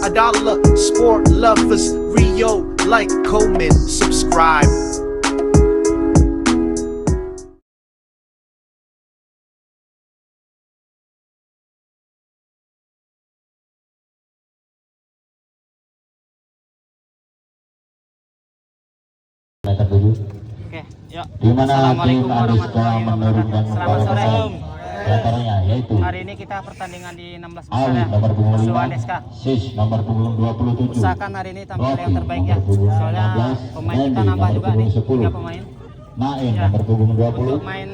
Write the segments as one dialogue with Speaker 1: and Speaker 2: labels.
Speaker 1: Adala, sport lovers, Rio, like, comment, subscribe.
Speaker 2: Oke, yuk.
Speaker 3: Di mana
Speaker 2: Assalamualaikum
Speaker 3: tim
Speaker 2: warahmatullahi
Speaker 3: Adiska menurunkan
Speaker 2: wabarakatuh. Selamat sore.
Speaker 3: diantaranya yaitu
Speaker 2: Hari ini kita pertandingan di 16 besar
Speaker 3: Ali
Speaker 2: ya.
Speaker 3: nomor punggung
Speaker 2: Musuh
Speaker 3: 5,
Speaker 2: Adeska.
Speaker 3: Sis nomor punggung 27,
Speaker 2: Usahakan hari ini tampil yang
Speaker 3: Rocky
Speaker 2: terbaik ya.
Speaker 3: nomor punggung
Speaker 2: Soalnya
Speaker 3: 16,
Speaker 2: pemain kita
Speaker 3: Randy
Speaker 2: nambah
Speaker 3: nomor
Speaker 2: juga
Speaker 3: punggung
Speaker 2: nih,
Speaker 3: 10,
Speaker 2: 3 pemain.
Speaker 3: Nain
Speaker 2: Ya.
Speaker 3: nomor punggung 20,
Speaker 2: Untuk main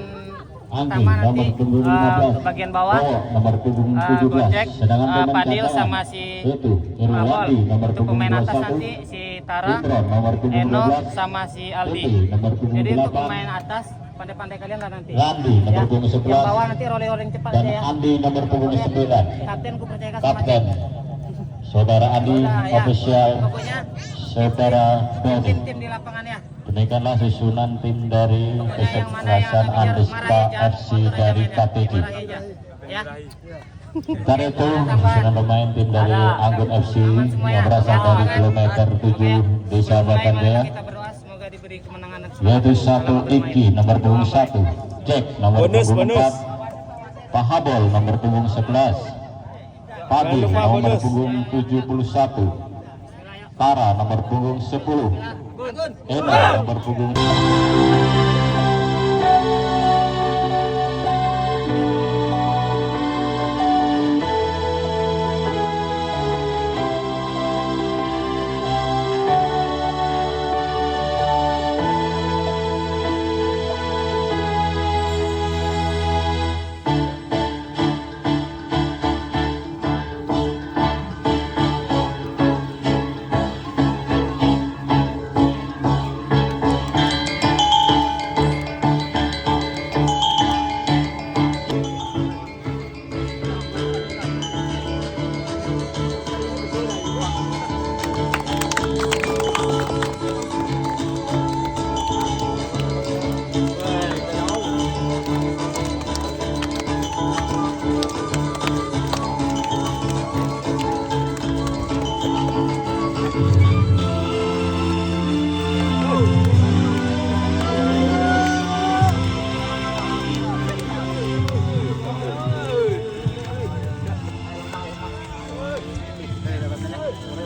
Speaker 3: Anggi
Speaker 2: pertama
Speaker 3: nomor
Speaker 2: nanti
Speaker 3: punggung 15,
Speaker 2: untuk bagian bawah
Speaker 3: nomor punggung 17.
Speaker 2: Gojek,
Speaker 3: Sedangkan pemain
Speaker 2: Padil
Speaker 3: cadangan
Speaker 2: sama si
Speaker 3: itu
Speaker 2: Abol.
Speaker 3: Irwandi nomor
Speaker 2: Untuk
Speaker 3: punggung
Speaker 2: pemain atas
Speaker 3: 21,
Speaker 2: nanti si Tara,
Speaker 3: Indron nomor punggung
Speaker 2: Eno
Speaker 3: 12,
Speaker 2: sama si Aldi.
Speaker 3: Putih nomor punggung
Speaker 2: Jadi untuk
Speaker 3: 8,
Speaker 2: pemain atas pandai-pandai kalian lah nanti.
Speaker 3: Randi nomor punggung 11,
Speaker 2: Yang bawah nanti rolling cepat
Speaker 3: dan
Speaker 2: aja ya.
Speaker 3: Andi nomor punggung 9.
Speaker 2: Kapten ku percayakan sama
Speaker 3: Kapten
Speaker 2: Cek.
Speaker 3: Saudara Andi,
Speaker 2: Ya,
Speaker 3: official
Speaker 2: pokoknya
Speaker 3: Saudara Dodi.
Speaker 2: tim-tim di lapangan ya.
Speaker 3: Demikianlah susunan tim dari
Speaker 2: Pokoknya yang mana yang
Speaker 3: kesebelasan
Speaker 2: agak
Speaker 3: Andeska
Speaker 2: marah aja,
Speaker 3: FC
Speaker 2: motor aja
Speaker 3: dari
Speaker 2: mainnya.
Speaker 3: KTG.
Speaker 2: Marah aja. Ya.
Speaker 3: Dan itu susunan pemain tim dari Anggun FC yang berasal dari kilometer 7 Desa Batandaya,
Speaker 2: Kita berdoa semoga diberi kemenangan dan
Speaker 3: yaitu 1 Iki nomor punggung 1, Jack nomor punggung 4, Pahabol nomor punggung 11, Padi nomor punggung 71, Tara nomor punggung 10, Ena nomor punggung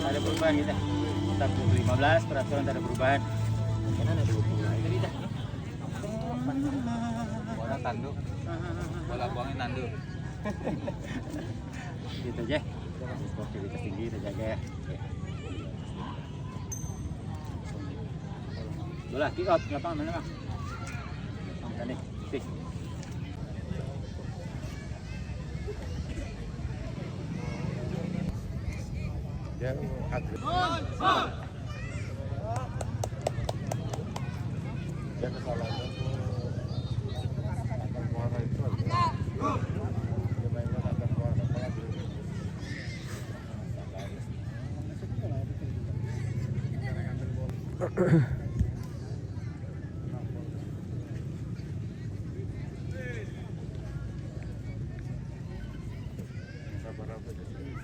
Speaker 2: ada perubahan gitu. Kita 15 peraturan ada perubahan.
Speaker 4: Bola tanduk, bola buangin tanduk.
Speaker 2: Gitu aja. Sportivitas tinggi kita jaga ya. Bola kick out, ngapa mana bang? Tadi, kick.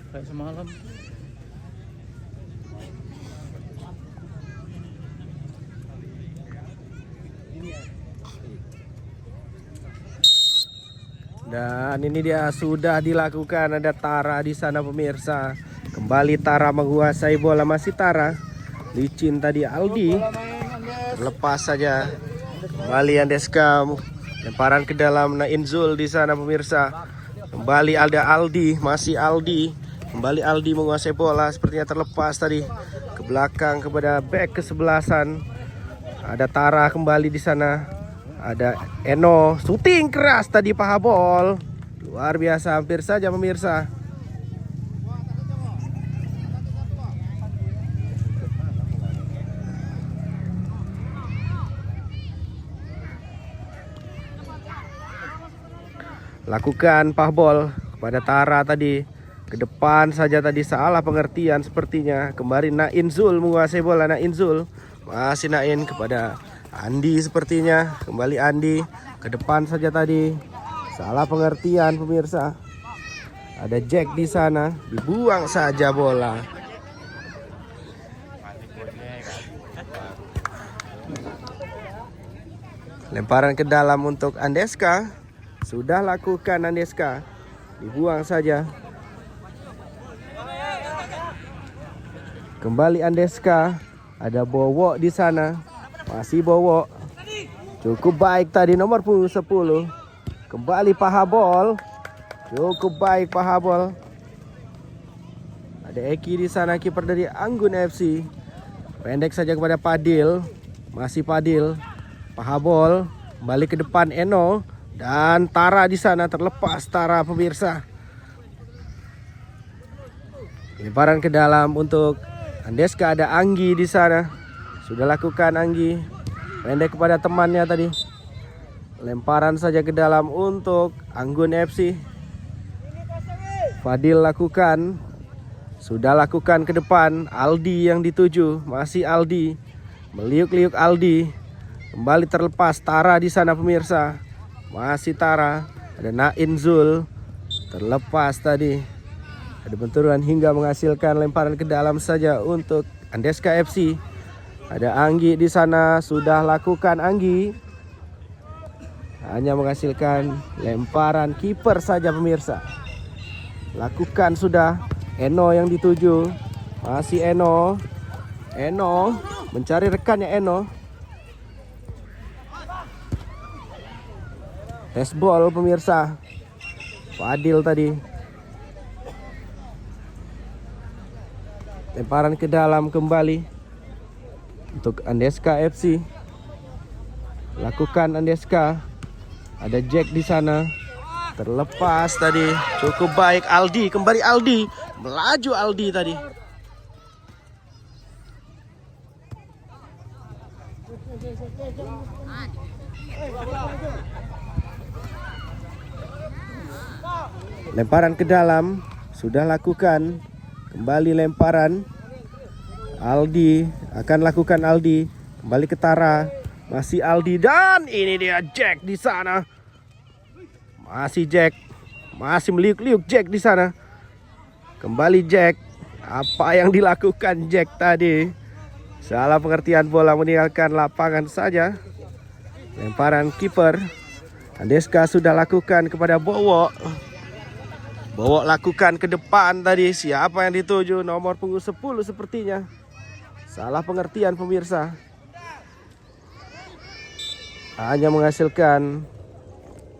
Speaker 2: Kayak semalam.
Speaker 5: Dan ini dia sudah dilakukan, ada Tara di sana pemirsa. Kembali Tara menguasai bola, masih Tara. Licin tadi Aldi. Lepas saja. Kembali Andeska, lemparan ke dalam Nainzul di sana pemirsa. Kembali ada Aldi, masih Aldi. Kembali Aldi menguasai bola, sepertinya terlepas tadi ke belakang kepada back kesebelasan. Ada Tara kembali di sana. Ada Eno, syuting keras tadi Pahabol. Luar biasa, hampir saja pemirsa. Lakukan Pahabol kepada Tara tadi. Ke depan saja tadi, salah pengertian sepertinya. Kembali Nainzul menguasai bola. Nainzul masih Nain kepada Andi sepertinya. Kembali Andi ke depan saja tadi, salah pengertian pemirsa. Ada Jack di sana, dibuang saja bola. Lemparan ke dalam untuk Andeska. Sudah lakukan Andeska. Dibuang saja. Kembali Andeska. Ada Bowo di sana. Masih Bowo. Cukup baik tadi nomor 10. Kembali Pahabol. Cukup baik Pahabol. Ada Eki di sana, kiper dari Anggun FC. Pendek saja kepada Padil. Masih Padil. Pahabol. Kembali ke depan Eno. Dan Tara di sana, terlepas Tara pemirsa. Lemparan ke dalam untuk Andeska. Ada Anggi di sana. Sudah lakukan Anggi. Pendek kepada temannya tadi. Lemparan saja ke dalam untuk Anggun FC. Fadil lakukan. Sudah lakukan ke depan. Aldi yang dituju. Masih Aldi. Meliuk-liuk Aldi. Kembali terlepas Tara di sana pemirsa. Masih Tara. Ada Nain Zul. Terlepas tadi. Ada benturan hingga menghasilkan lemparan ke dalam saja untuk Andeska FC. Ada Anggi di sana. Sudah lakukan Anggi. Hanya menghasilkan lemparan kiper saja pemirsa. Lakukan sudah. Eno yang dituju. Masih Eno. Eno mencari rekannya Eno. Tes ball pemirsa. Fadil tadi. Lemparan ke dalam kembali untuk Andeska FC. Lakukan Andeska. Ada Jack di sana. Terlepas tadi. Cukup baik Aldi. Kembali Aldi. Melaju Aldi tadi. Lemparan ke dalam. Sudah lakukan. Kembali lemparan. Aldi. Akan lakukan Aldi. Kembali ke Tara. Masih Aldi. Dan ini dia Jack di sana. Masih Jack. Masih meliuk-liuk Jack di sana. Kembali Jack. Apa yang dilakukan Jack tadi? Salah pengertian bola, meninggalkan lapangan saja. Lemparan kiper. Andeska sudah lakukan kepada Bowo. Bowo lakukan ke depan tadi. Siapa yang dituju? Nomor punggung 10 sepertinya. Salah pengertian pemirsa. Hanya menghasilkan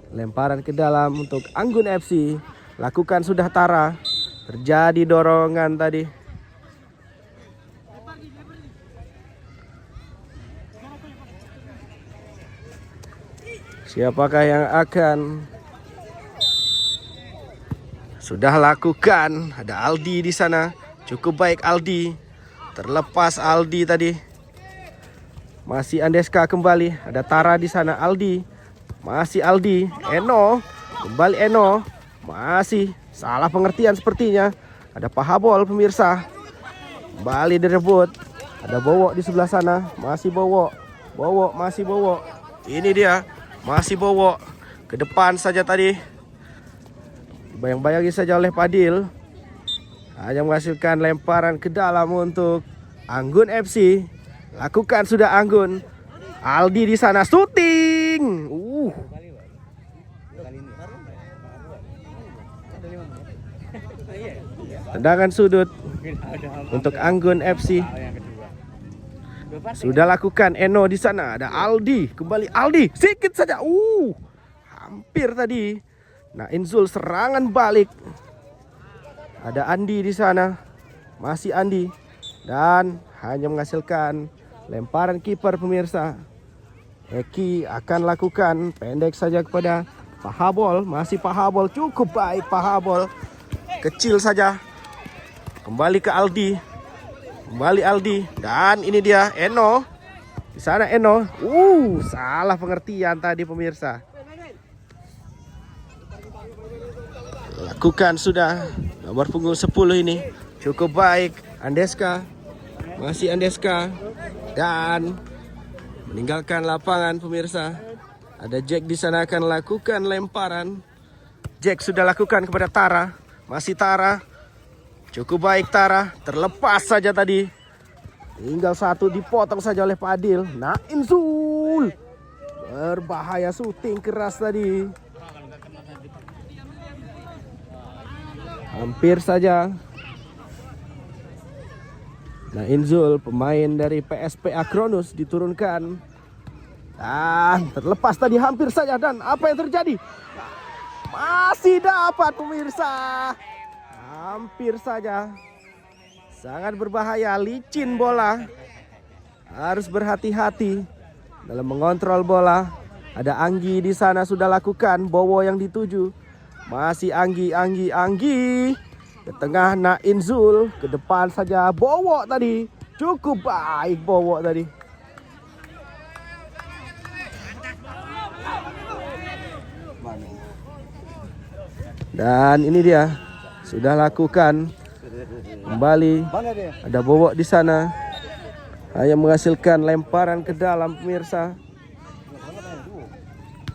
Speaker 5: lemparan ke dalam untuk Anggun FC. Lakukan sudah Tara. Terjadi dorongan tadi. Siapakah yang akan? Sudah lakukan. Ada Aldi di sana. Cukup baik Aldi. Terlepas Aldi tadi. Masih Andeska kembali. Ada Tara di sana. Aldi. Masih Aldi. Eno. Kembali Eno. Masih. Salah pengertian sepertinya. Ada Pahabol pemirsa. Kembali direbut. Ada Bowo di sebelah sana. Masih Bowo. Bowo. Masih Bowo. Ini dia. Masih Bowo. Ke depan saja tadi. Bayang-bayangi saja oleh Padil. Hanya menghasilkan lemparan ke dalam untuk Anggun FC. Lakukan sudah Anggun. Aldi di sana syuting. Tendangan sudut untuk Anggun FC. Sudah lakukan Eno di sana. Ada Aldi. Kembali Aldi. Sedikit saja. Hampir tadi. Nah, Inzul serangan balik. Ada Andi di sana. Masih Andi. Dan hanya menghasilkan lemparan kiper pemirsa. Eki akan lakukan pendek saja kepada Pahabol. Masih Pahabol. Cukup baik Pahabol. Kecil saja. Kembali ke Aldi. Kembali Aldi. Dan ini dia Eno. Di sana Eno. Salah pengertian tadi pemirsa. Lakukan sudah. Nomor punggung 10 ini. Cukup baik. Andeska. Masih Andeska. Dan meninggalkan lapangan pemirsa. Ada Jack di sana akan lakukan lemparan. Jack sudah lakukan kepada Tara. Masih Tara. Cukup baik Tara. Terlepas saja tadi. Tinggal satu, dipotong saja oleh Padil. Nah, Inzul Berbahaya, syuting keras tadi. Hampir saja. Nah, Inzul, pemain dari PSPA Kronus, diturunkan. Dan terlepas tadi hampir saja. Dan apa yang terjadi? Masih dapat pemirsa. Hampir saja. Sangat berbahaya, licin bola. Harus berhati-hati dalam mengontrol bola. Ada Anggi di sana sudah lakukan. Bowo yang dituju. Masih Anggi. Ke tengah Inzul, ke depan saja Bowo tadi. Cukup baik Bowo tadi. Dan ini dia sudah lakukan kembali. Ada Bowo di sana. Hanya menghasilkan lemparan ke dalam pemirsa.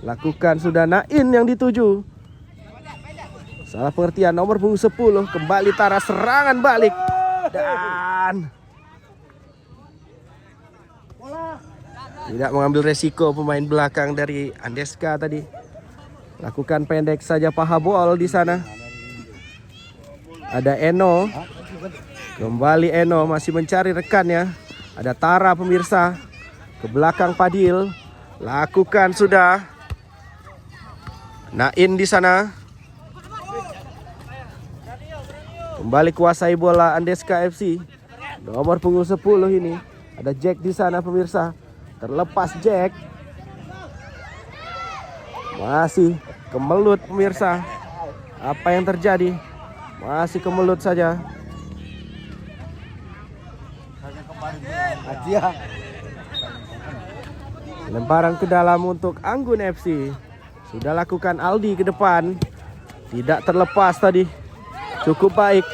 Speaker 5: Lakukan sudah Nain yang dituju. Salah pengertian, nomor punggung 10. Kembali Tara, serangan balik. Dan tidak mengambil resiko pemain belakang dari Andeska tadi. Lakukan pendek saja Pahabol di sana. Ada Eno. Kembali Eno masih mencari rekannya. Ada Tara pemirsa. Ke belakang Padil. Lakukan sudah. Nain di sana. Kembali kuasai bola Andeska FC. Nomor punggung 10 ini. Ada Jack di sana pemirsa. Terlepas Jack. Masih kemelut pemirsa. Apa yang terjadi? Masih kemelut saja. Lemparan ke dalam untuk Anggun FC. Sudah lakukan Aldi ke depan. Tidak terlepas tadi. Cukup baik.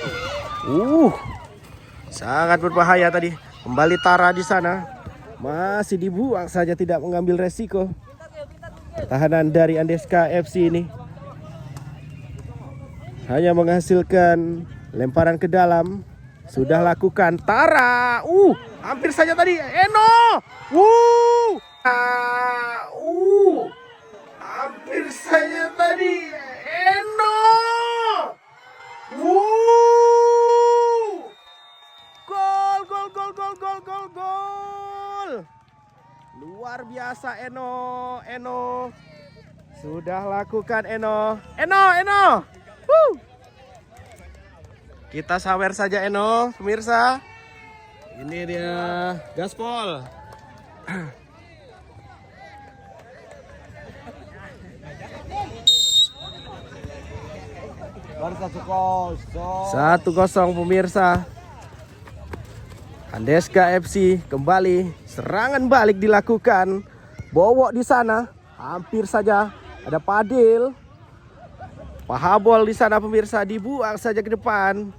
Speaker 5: Sangat berbahaya tadi. Kembali Tara di sana. Masih dibuang saja, tidak mengambil resiko. Pertahanan dari Andeska FC ini hanya menghasilkan lemparan ke dalam. Sudah lakukan Tara. Hampir saja tadi Eno. Hampir saja tadi Eno. Gol. Luar biasa Eno. Sudah lakukan Eno. Kita sawer saja Eno, pemirsa. Ini dia gaspol.
Speaker 2: Baru 1-0.
Speaker 5: 1-0 pemirsa. Andeska FC kembali, serangan balik dilakukan. Bowo di sana, hampir saja ada Padil. Pahabol di sana pemirsa, dibuang saja ke depan.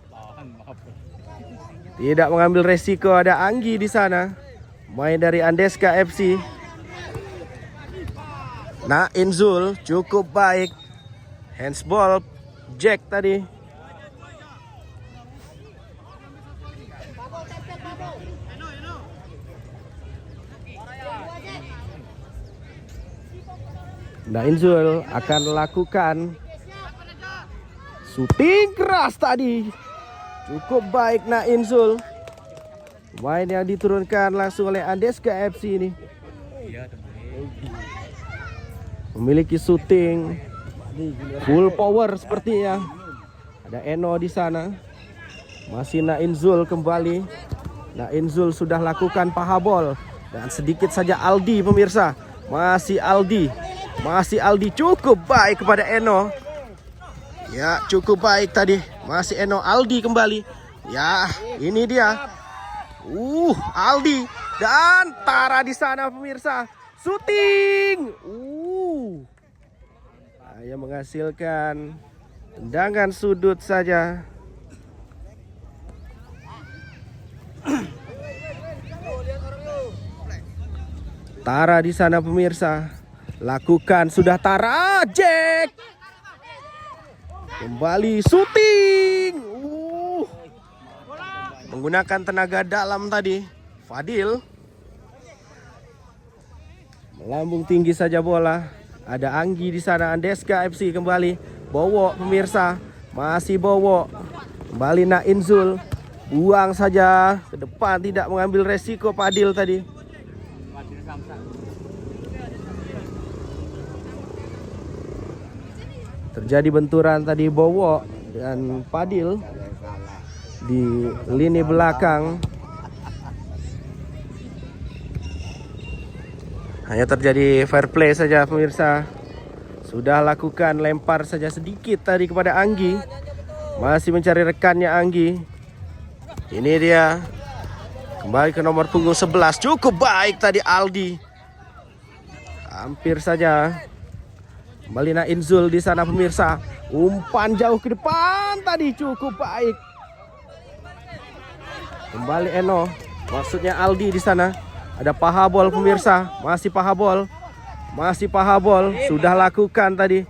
Speaker 5: Tidak mengambil resiko, ada Anggi di sana. Main dari Andeska FC. Inzul cukup baik. Handsball Jack tadi. Inzul akan lakukan syuting keras tadi. Cukup baik Inzul. Pemain yang diturunkan langsung oleh Andeska FC ini. Memiliki syuting full power sepertinya. Ada Eno di sana. Masih Inzul kembali. Inzul sudah lakukan Pahabol. Dan sedikit saja Aldi pemirsa. Masih Aldi cukup baik kepada Eno. Ya, cukup baik tadi. Masih Eno, Aldi kembali. Ya, ini dia. Aldi dan Tara di sana pemirsa. Syuting. Hanya menghasilkan tendangan sudut saja. Tara di sana pemirsa. Lakukan sudah Tara, Jack. Kembali syuting. Menggunakan tenaga dalam tadi. Fadil Melambung tinggi saja bola. Ada Anggi di sana. Andeska FC kembali. Bowo pemirsa. Masih Bowo. Kembali Nainzul. Buang saja ke depan, tidak mengambil resiko Padil tadi. Terjadi benturan tadi Bowo dan Padil di lini belakang. Hanya terjadi fair play saja pemirsa. Sudah lakukan lempar saja sedikit tadi kepada Anggi. Masih mencari rekannya Anggi. Ini dia. Kembali ke nomor punggung 11. Cukup baik tadi Aldi. Hampir saja. Kembali Nainzul di sana pemirsa. Umpan jauh ke depan tadi, cukup baik. Kembali Eno. Maksudnya Aldi di sana. Ada Pahabol pemirsa. Masih Pahabol. Masih Pahabol. Sudah lakukan tadi.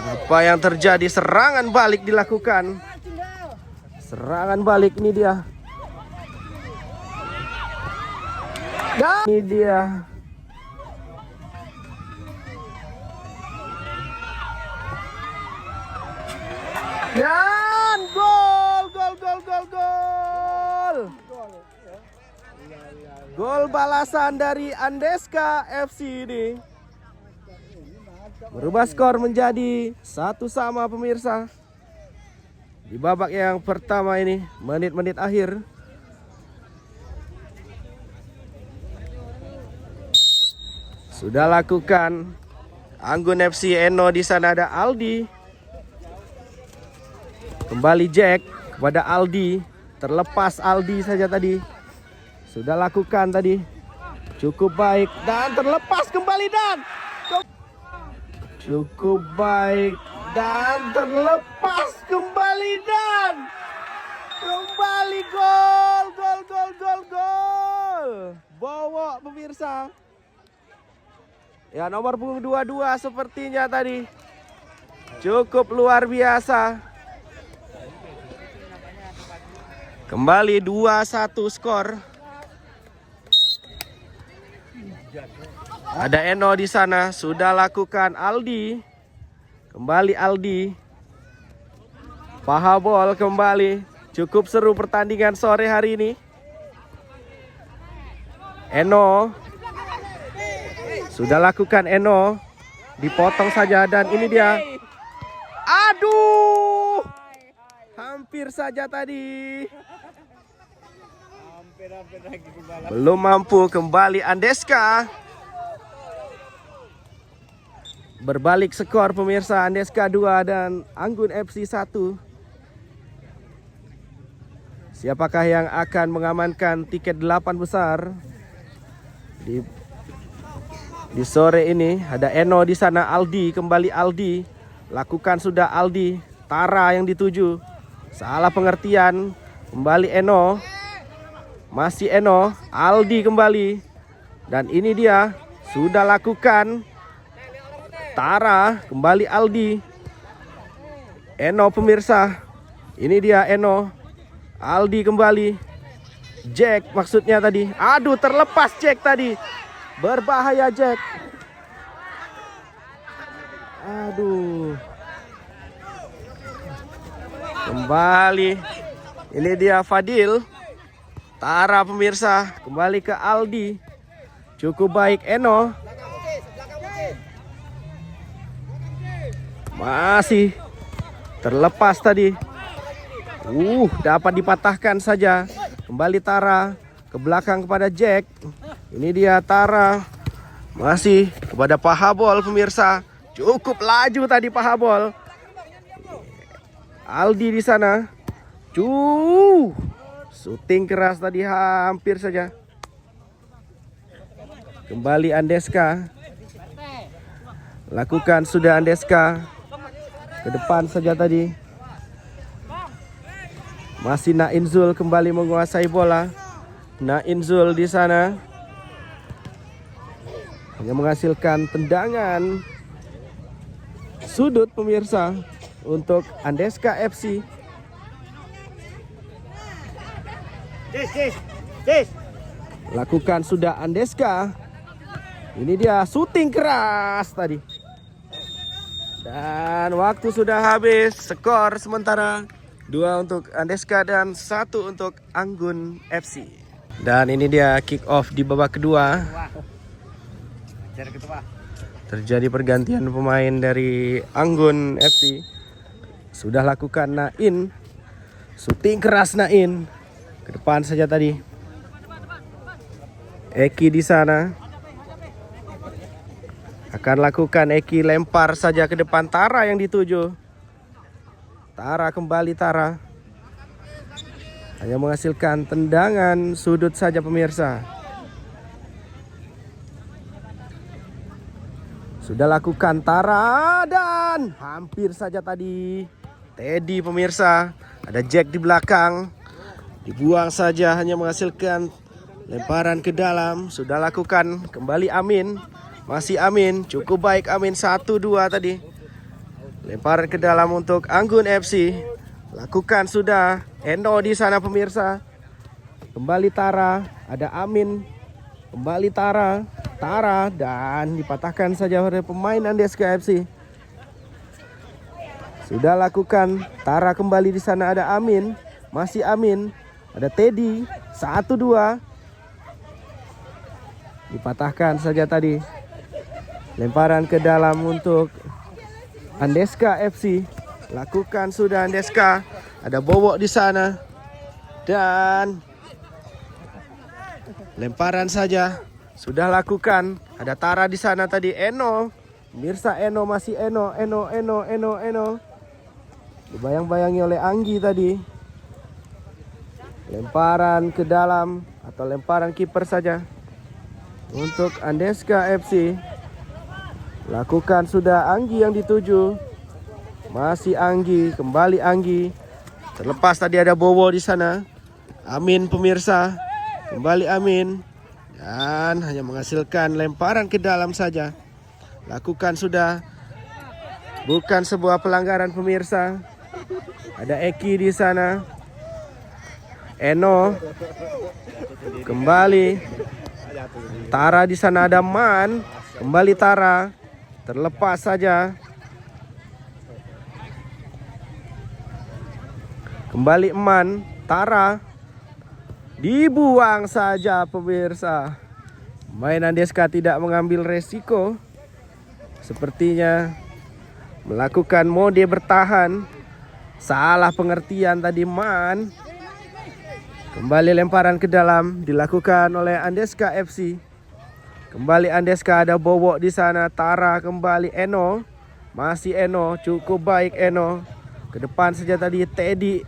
Speaker 5: Apa yang terjadi? Serangan balik dilakukan. Serangan balik ini dia. Dan ini dia. Dan gol. Gol balasan dari Andeska FC ini. Merubah skor menjadi 1-1 pemirsa. Di babak yang pertama ini, menit-menit akhir. Sudah lakukan Anggun FC. Eno di sana, ada Aldi. Kembali Jack kepada Aldi. Terlepas Aldi saja tadi. Sudah lakukan tadi. Cukup baik dan terlepas kembali dan cukup baik dan terlepas kembali dan kembali gol. Bowo pemirsa. Ya, nomor punggung 22 sepertinya tadi. Cukup luar biasa. Kembali 2-1 skor. Ada Eno di sana, sudah lakukan Aldi. Kembali Aldi. Pahabol kembali. Cukup seru pertandingan sore hari ini. Eno. Sudah lakukan Eno. Dipotong saja dan ini dia. Aduh. Hampir saja tadi. Belum mampu, kembali Andeska. Berbalik skor pemirsa, Andeska 2 dan Anggun FC 1. Siapakah yang akan mengamankan tiket 8 besar di sore ini? Ada Eno di sana, Aldi, kembali Aldi. Lakukan sudah Aldi. Tara yang dituju. Salah pengertian. Kembali Eno. Masih Eno. Aldi kembali. Dan ini dia. Sudah lakukan. Tara. Kembali Aldi. Eno pemirsa. Ini dia Eno. Aldi kembali. Jack maksudnya tadi. Aduh, terlepas Jack tadi. Berbahaya Jack. Aduh. Kembali. Ini dia Fadil. Tara pemirsa. Kembali ke Aldi. Cukup baik Eno. Masih terlepas tadi. Dapat dipatahkan saja. Kembali Tara ke belakang kepada Jack. Ini dia Tara. Masih kepada Pahabol pemirsa. Cukup laju tadi Pahabol. Aldi di sana. Syuting keras tadi hampir saja. Kembali Andeska. Lakukan sudah Andeska. Ke depan saja tadi. Masih Nainzul kembali menguasai bola. Nainzul di sana. Hanya menghasilkan tendangan sudut pemirsa untuk Andeska FC. Lakukan sudah Andeska. Ini dia syuting keras tadi. Dan waktu sudah habis. Skor sementara 2 untuk Andeska dan 1 untuk Anggun FC. Dan ini dia kick off di babak kedua. Terjadi pergantian pemain dari Anggun FC. Sudah lakukan Nain. Syuting keras Nain. Ke depan saja tadi. Eki di sana. Akan lakukan Eki, lempar saja ke depan. Tara yang dituju. Tara kembali Tara. Hanya menghasilkan tendangan sudut saja pemirsa. Sudah lakukan Tara dan hampir saja tadi Teddy pemirsa. Ada Jack di belakang. Dibuang saja, hanya menghasilkan lemparan ke dalam. Sudah lakukan kembali Amin. Masih Amin, cukup baik Amin 1-2 tadi. Lemparan ke dalam untuk Anggun FC. Lakukan sudah Eno di sana pemirsa. Kembali Tara, ada Amin. Kembali Tara, Tara dan dipatahkan saja oleh pemain Andeska FC. Sudah lakukan Tara kembali di sana, ada Amin. Masih Amin. Ada Teddy 1-2. Dipatahkan saja tadi. Lemparan ke dalam untuk Andeska FC. Lakukan sudah Andeska. Ada Bowo di sana. Dan lemparan saja. Sudah lakukan. Ada Tara di sana tadi. Eno. Mirsa Eno, masih Eno. Dibayang-bayangi oleh Anggi tadi. Lemparan ke dalam atau lemparan kiper saja untuk Andeska FC. Lakukan sudah Anggi yang dituju. Masih Anggi, kembali Anggi. Terlepas tadi ada Bowo di sana. Amin pemirsa. Kembali Amin. Dan hanya menghasilkan lemparan ke dalam saja. Lakukan sudah. Bukan sebuah pelanggaran pemirsa. Ada Eki di sana. Eno. Kembali. Tara di sana, ada Man. Kembali Tara. Terlepas saja. Kembali Man. Tara. Dibuang saja pemirsa. Main Andeska tidak mengambil resiko. Sepertinya melakukan mode bertahan. Salah pengertian tadi Man. Kembali lemparan ke dalam dilakukan oleh Andeska FC. Kembali Andeska, ada Bowo di sana. Tara kembali Eno. Masih Eno, cukup baik Eno. Ke depan saja tadi Teddy.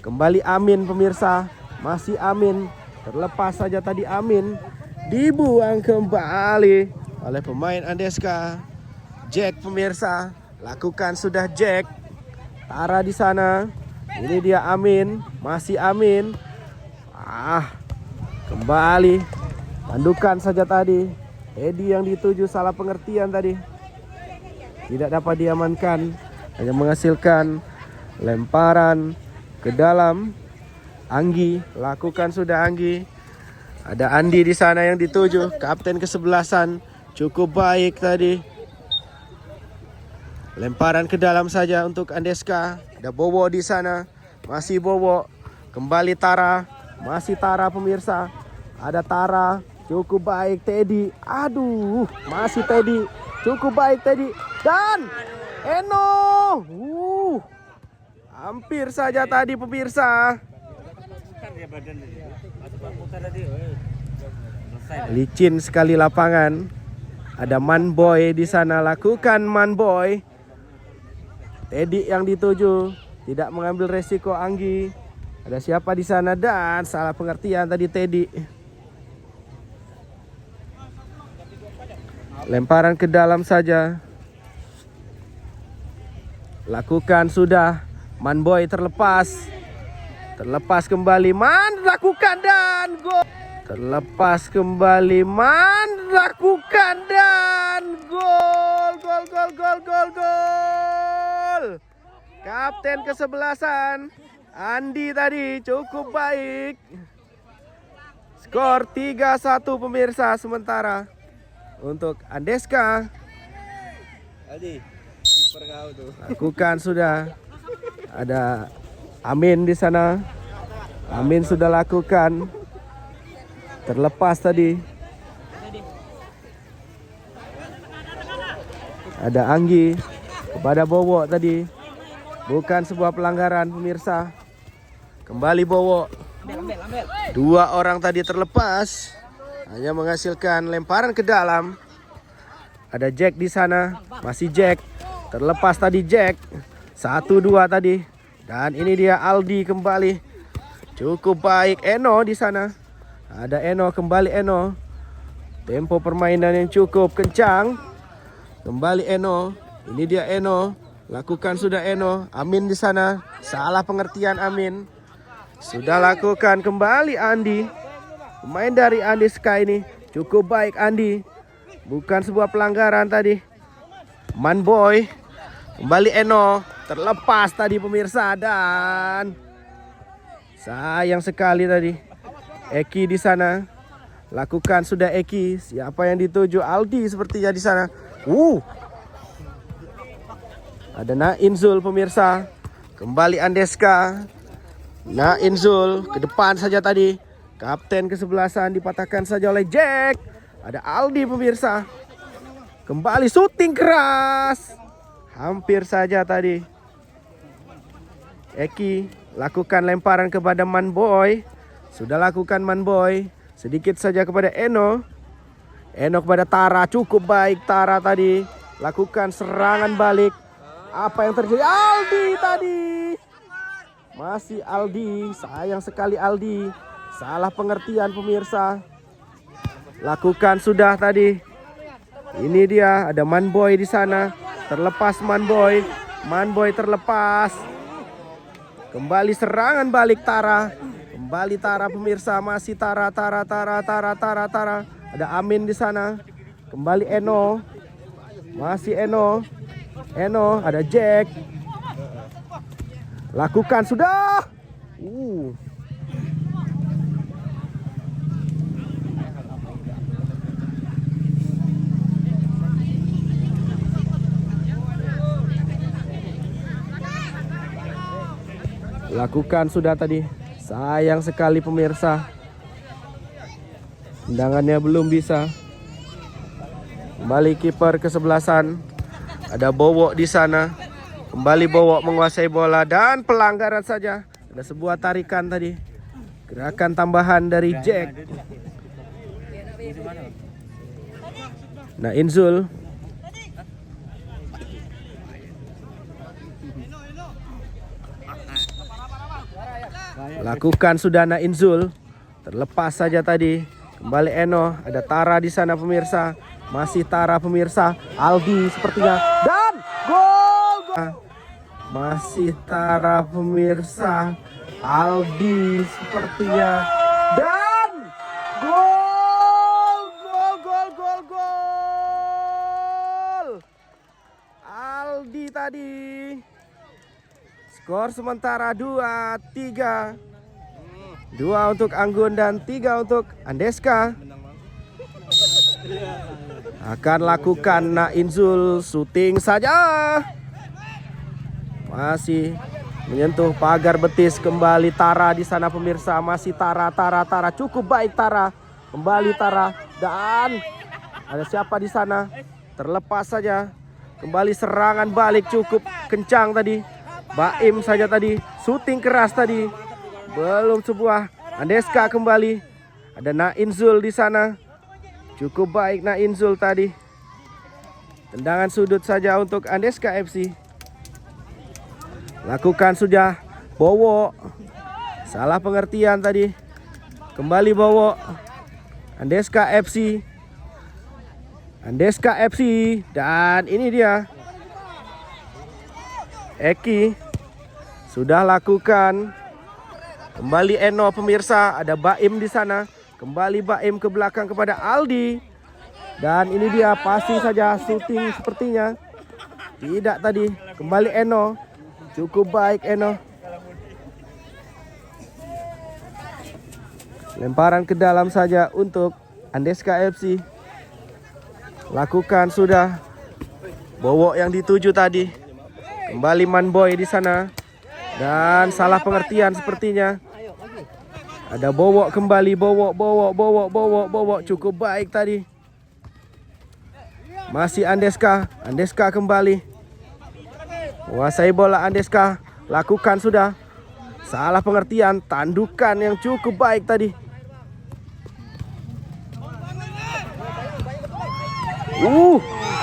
Speaker 5: Kembali Amin pemirsa. Masih Amin. Terlepas saja tadi Amin. Dibuang kembali oleh pemain Andeska. Jack pemirsa. Lakukan sudah Jack. Tara di sana. Ini dia Amin. Masih Amin. Kembali. Tandukan saja tadi. Edi yang dituju, salah pengertian tadi. Tidak dapat diamankan. Hanya menghasilkan lemparan ke dalam. Anggi, lakukan sudah Anggi. Ada Andi di sana yang dituju, kapten kesebelasan. Cukup baik tadi. Lemparan ke dalam saja untuk Andeska. Ada Bowo di sana. Masih Bowo. Kembali Tara. Masih Tara pemirsa. Ada Tara. Cukup baik Teddy. Aduh, masih Teddy. Cukup baik Teddy. Dan Eno. Hampir saja tadi pemirsa. Licin sekali lapangan. Ada Manboy di sana, lakukan Manboy. Teddy yang dituju, tidak mengambil resiko Anggi. Ada siapa di sana dan salah pengertian tadi Teddy. Lemparan ke dalam saja. Lakukan sudah. Manboy terlepas. Terlepas kembali Man, lakukan dan gol. Terlepas kembali Man, lakukan dan gol. Gol. Kapten kesebelasan Andi tadi cukup baik. Skor 3-1 pemirsa sementara untuk Andeska.
Speaker 2: Aldi, kiper kau tuh.
Speaker 5: Lakukan sudah. Ada Amin di sana. Amin sudah lakukan. Terlepas tadi. Ada Anggi kepada Bowo tadi. Bukan sebuah pelanggaran pemirsa. Kembali Bowo. Dua orang tadi terlepas. Hanya menghasilkan lemparan ke dalam. Ada Jack di sana. Masih Jack. Terlepas tadi Jack. 1-2 tadi. Dan ini dia Aldi kembali. Cukup baik Eno di sana. Ada Eno, kembali Eno. Tempo permainan yang cukup kencang. Kembali Eno. Ini dia Eno. Lakukan sudah Eno. Amin di sana. Salah pengertian Amin. Sudah lakukan kembali Andi. Pemain dari Andeska ini cukup baik Andi. Bukan sebuah pelanggaran tadi. Manboy. Kembali Eno. Terlepas tadi pemirsa dan sayang sekali tadi. Eki di sana. Lakukan sudah Eki. Siapa yang dituju? Aldi sepertinya di sana. Ada Nainzul pemirsa. Kembali Andeska. Nainzul ke depan saja tadi. Kapten kesebelasan dipatahkan saja oleh Jack. Ada Aldi pemirsa. Kembali syuting keras. Hampir saja tadi. Eki lakukan lemparan kepada Manboy. Sudah lakukan Manboy. Sedikit saja kepada Eno. Eno kepada Tara. Cukup baik Tara tadi. Lakukan serangan balik. Apa yang terjadi? Aldi tadi. Masih Aldi. Sayang sekali Aldi. Salah pengertian pemirsa. Lakukan sudah tadi. Ini dia. Ada Manboy di sana. Terlepas Manboy. Manboy terlepas. Kembali serangan balik Tara. Kembali Tara pemirsa. Masih Tara. Ada Amin di sana. Kembali Eno. Masih Eno. Eno, ada Jack. Lakukan sudah. Lakukan sudah tadi. Sayang sekali pemirsa. Tendangannya belum bisa. Kembali kiper kesebelasan. Ada Bowo di sana. Kembali Bowo menguasai bola dan pelanggaran saja. Ada sebuah tarikan tadi. Gerakan tambahan dari Jack. Nainzul. Lakukan sudah Nainzul. Terlepas saja tadi. Kembali Eno. Ada Tara di sana pemirsa. Masih Tara pemirsa. Aldi sepertinya. Dan gol. Masih Tara pemirsa. Aldi sepertinya. Dan gol. Aldi tadi. Skor sementara 2-3. 2 untuk Anggun dan 3 untuk Andeska. Akan lakukan Nainzul, syuting saja. Masih menyentuh pagar betis. Kembali Tara di sana pemirsa. Masih Tara. Cukup baik Tara. Kembali Tara. Dan ada siapa di sana? Terlepas saja. Kembali serangan balik cukup kencang tadi. Baim saja tadi. Syuting keras tadi. Belum sebuah. Andeska kembali. Ada Nainzul di sana. Cukup baik Nainzul tadi. Tendangan sudut saja untuk Andeska FC. Lakukan sudah Bowo. Salah pengertian tadi. Kembali Bowo. Andeska FC. Dan ini dia. Eki. Sudah lakukan. Kembali Eno pemirsa. Ada Baim di sana. Kembali Baim ke belakang kepada Aldi. Dan ini dia pasti saja syuting sepertinya. Tidak tadi. Kembali Eno. Cukup baik Eno. Lemparan ke dalam saja untuk Andeska FC. Lakukan sudah. Bowo yang dituju tadi. Kembali Manboy di sana. Dan salah pengertian sepertinya. Ada Bowo kembali. Bowo. Cukup baik tadi. Masih Andeska. Andeska kembali. Menguasai bola Andeska. Lakukan sudah. Salah pengertian. Tandukan yang cukup baik tadi.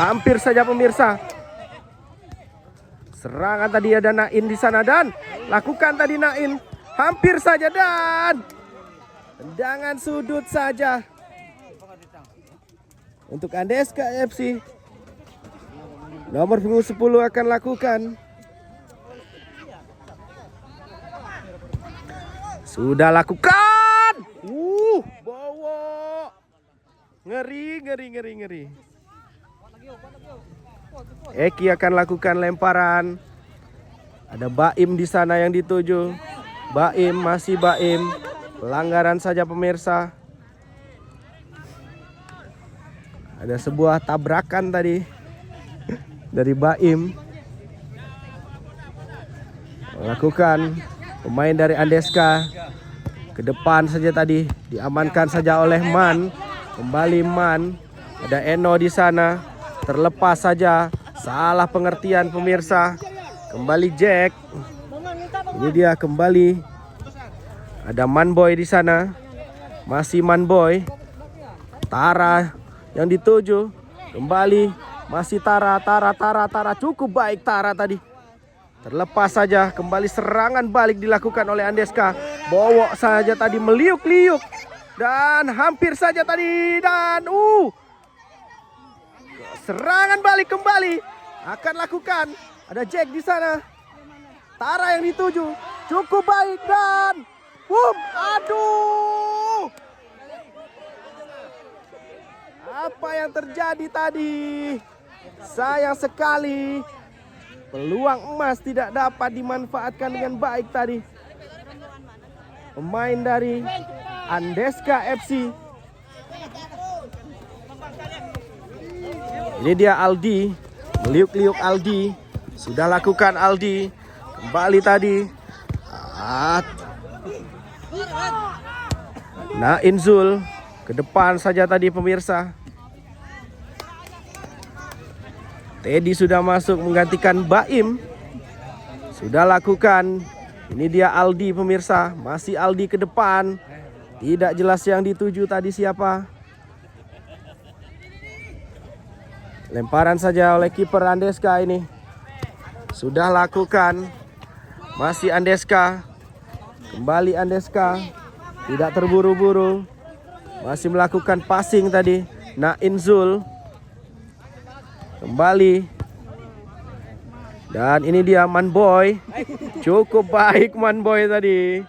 Speaker 5: Hampir saja pemirsa. Serangan tadi ada Nain di sana dan lakukan tadi Nain. Hampir saja dan tendangan sudut saja untuk Andeska FC. Nomor punggung 10 akan lakukan. Sudah lakukan. Bowo. Ngeri. Eki akan lakukan lemparan. Ada Baim di sana yang dituju. Masih Baim. Pelanggaran saja pemirsa. Ada sebuah tabrakan tadi dari Baim. Lakukan pemain dari Andeska. Ke depan saja tadi. Diamankan saja oleh Man. Kembali Man. Ada Eno di sana. Terlepas saja. Salah pengertian pemirsa. Kembali Jack. Ini dia kembali. Ada Manboy di sana. Masih Manboy. Tara yang dituju. Kembali. Masih Tara. Cukup baik Tara tadi. Terlepas saja. Kembali serangan balik dilakukan oleh Andeska. Bowo saja tadi meliuk-liuk. Dan hampir saja tadi. Dan serangan balik kembali akan lakukan. Ada Jack di sana. Tara yang dituju. Cukup baik dan aduh. Apa yang terjadi tadi? Sayang sekali. Peluang emas tidak dapat dimanfaatkan dengan baik tadi. Pemain dari Andeska FC. Ini dia Aldi. Meliuk-liuk Aldi. Sudah lakukan Aldi. Kembali tadi. Nain Zul. Ke depan saja tadi pemirsa. Teddy sudah masuk menggantikan Baim. Sudah lakukan. Ini dia Aldi pemirsa. Masih Aldi ke depan. Tidak jelas yang dituju tadi siapa. Lemparan saja oleh kiper Andeska ini. Sudah lakukan. Masih Andeska. Kembali Andeska. Tidak terburu-buru. Masih melakukan passing tadi. Nain Zul. Kembali. Dan ini dia Manboy. Cukup baik Manboy tadi.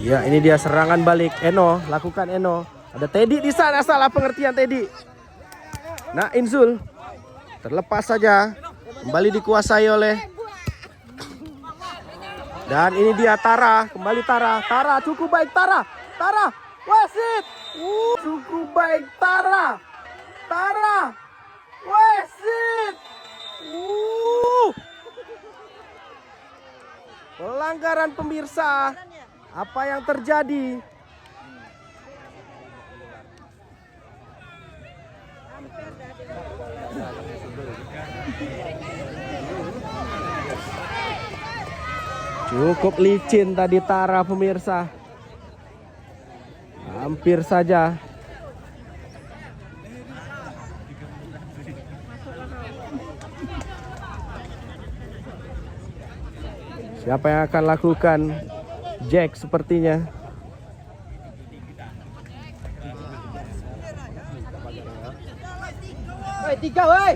Speaker 5: Ya, ini dia serangan balik Eno, lakukan Eno. Ada Teddy di sana, salah pengertian Teddy. Nain Zul. Terlepas saja. Kembali dikuasai oleh. Dan ini dia Tara, kembali Tara. Tara cukup baik Tara. Wasit. Cukup baik Tara. Wasit. Pelanggaran pemirsa. Apa yang terjadi? Cukup licin tadi Tara pemirsa. Hampir saja. Siapa yang akan lakukan? Jack sepertinya.
Speaker 6: Woi, 3 woi.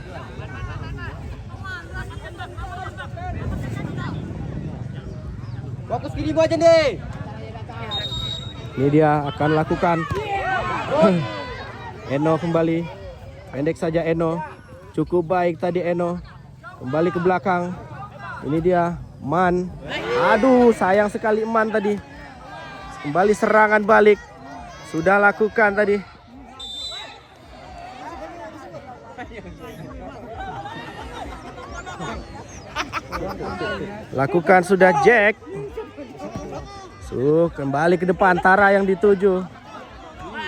Speaker 6: Fokus kiri aja nih.
Speaker 5: Ini dia akan lakukan. Eno kembali. Pendek saja Eno. Cukup baik tadi Eno. Kembali ke belakang. Ini dia Man. Aduh, sayang sekali Man tadi. Kembali serangan balik. Sudah lakukan tadi. Lakukan sudah Jack. Kembali ke depan Tara yang dituju.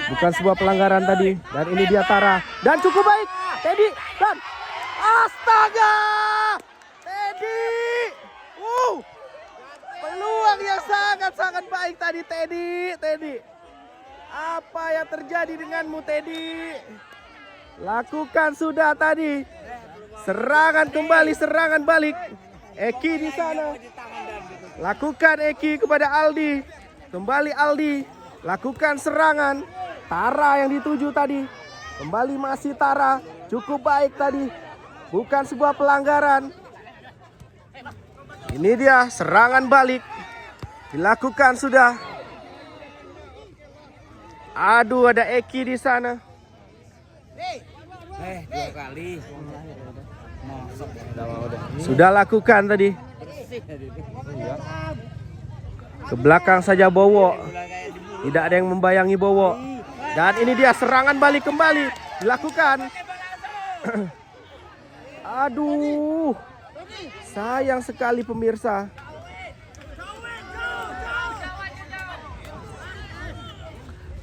Speaker 5: Bukan sebuah pelanggaran tadi. Dan ini dia Tara. Dan cukup baik. Teddy. Dan astaga. Teddy. Peluang yang sangat-sangat baik tadi Teddy. Apa yang terjadi denganmu Teddy? Lakukan sudah tadi. Serangan kembali, serangan balik. Eki di sana. Lakukan Eki kepada Aldi. Kembali Aldi. Lakukan serangan. Tara yang dituju tadi. Kembali masih Tara. Cukup baik tadi. Bukan sebuah pelanggaran. Ini dia serangan balik. Dilakukan sudah. Aduh, ada Eki di sana.
Speaker 6: 2 kali.
Speaker 5: Sudah lakukan tadi. Ke belakang saja Bowo. Tidak ada yang membayangi Bowo. Dan ini dia serangan balik kembali. Dilakukan. Aduh. Sayang sekali pemirsa.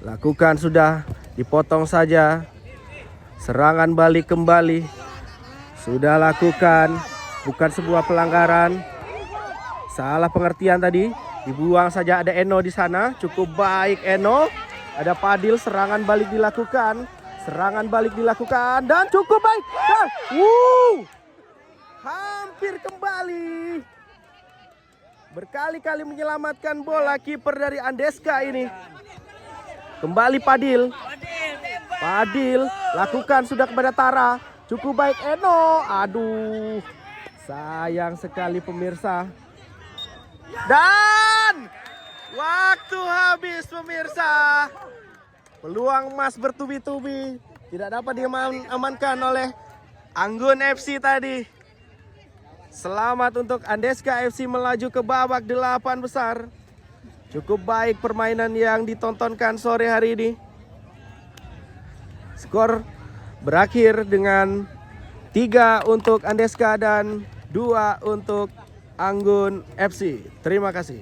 Speaker 5: Lakukan sudah. Dipotong saja. Serangan balik kembali. Sudah lakukan. Bukan sebuah pelanggaran. Salah pengertian tadi. Dibuang saja, ada Eno di sana. Cukup baik Eno. Ada Padil, serangan balik dilakukan. Serangan balik dilakukan dan cukup baik. Dan, hampir kembali. Berkali-kali menyelamatkan bola kiper dari Andeska ini. Kembali Padil. Padil lakukan sudah kepada Tara. Cukup baik Eno. Aduh. Sayang sekali pemirsa. Dan waktu habis pemirsa. Peluang emas bertubi-tubi. Tidak dapat diamankan oleh Anggun FC tadi. Selamat untuk Andeska FC melaju ke babak 8 besar. Cukup baik permainan yang ditontonkan sore hari ini. Skor berakhir dengan 3 untuk Andeska dan 2 untuk Anggun FC. Terima kasih.